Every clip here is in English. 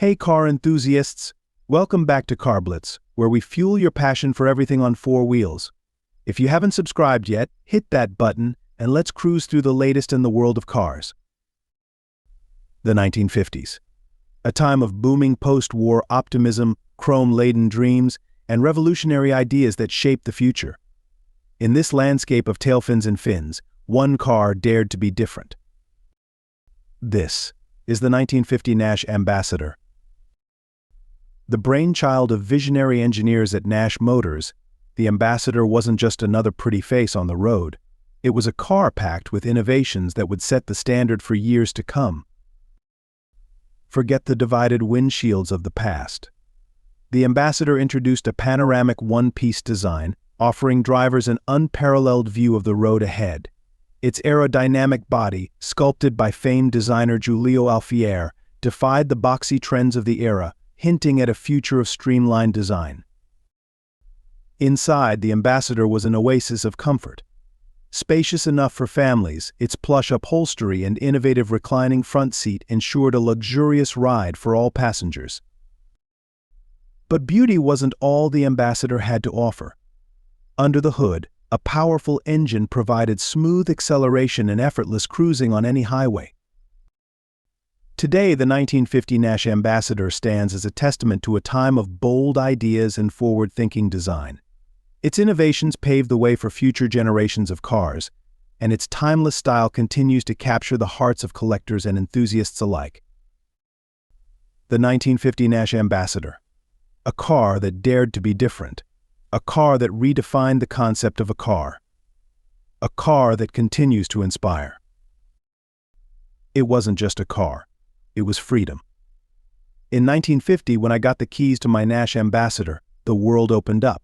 Hey car enthusiasts, welcome back to Carblitz, where we fuel your passion for everything on four wheels. If you haven't subscribed yet, hit that button and let's cruise through the latest in the world of cars. The 1950s. A time of booming post-war optimism, chrome-laden dreams, and revolutionary ideas that shaped the future. In this landscape of tailfins and fins, one car dared to be different. This is the 1950 Nash Ambassador. The brainchild of visionary engineers at Nash Motors, the Ambassador wasn't just another pretty face on the road. It was a car packed with innovations that would set the standard for years to come. Forget the divided windshields of the past. The Ambassador introduced a panoramic one-piece design, offering drivers an unparalleled view of the road ahead. Its aerodynamic body, sculpted by famed designer Giulio Alfieri, defied the boxy trends of the era, hinting at a future of streamlined design. Inside, the Ambassador was an oasis of comfort. Spacious enough for families, its plush upholstery and innovative reclining front seat ensured a luxurious ride for all passengers. But beauty wasn't all the Ambassador had to offer. Under the hood, a powerful engine provided smooth acceleration and effortless cruising on any highway. Today, the 1950 Nash Ambassador stands as a testament to a time of bold ideas and forward-thinking design. Its innovations paved the way for future generations of cars, and its timeless style continues to capture the hearts of collectors and enthusiasts alike. The 1950 Nash Ambassador. A car that dared to be different. A car that redefined the concept of a car. A car that continues to inspire. It wasn't just a car. It was freedom. In 1950, when I got the keys to my Nash Ambassador, the world opened up.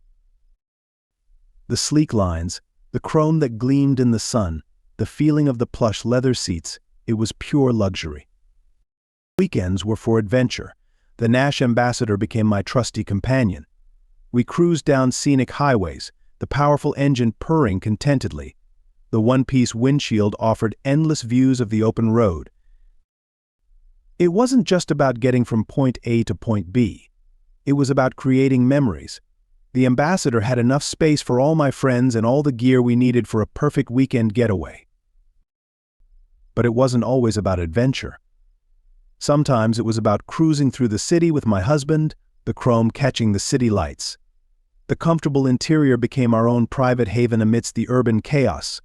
The sleek lines, the chrome that gleamed in the sun, the feeling of the plush leather seats, it was pure luxury. Weekends were for adventure. The Nash Ambassador became my trusty companion. We cruised down scenic highways, the powerful engine purring contentedly. The one-piece windshield offered endless views of the open road. It wasn't just about getting from point A to point B. It was about creating memories. The Ambassador had enough space for all my friends and all the gear we needed for a perfect weekend getaway. But it wasn't always about adventure. Sometimes it was about cruising through the city with my husband, the chrome catching the city lights. The comfortable interior became our own private haven amidst the urban chaos.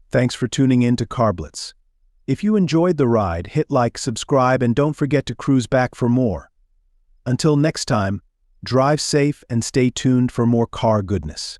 Thanks for tuning in to Carblitz. If you enjoyed the ride, hit like, subscribe, and don't forget to cruise back for more. Until next time, drive safe and stay tuned for more car goodness.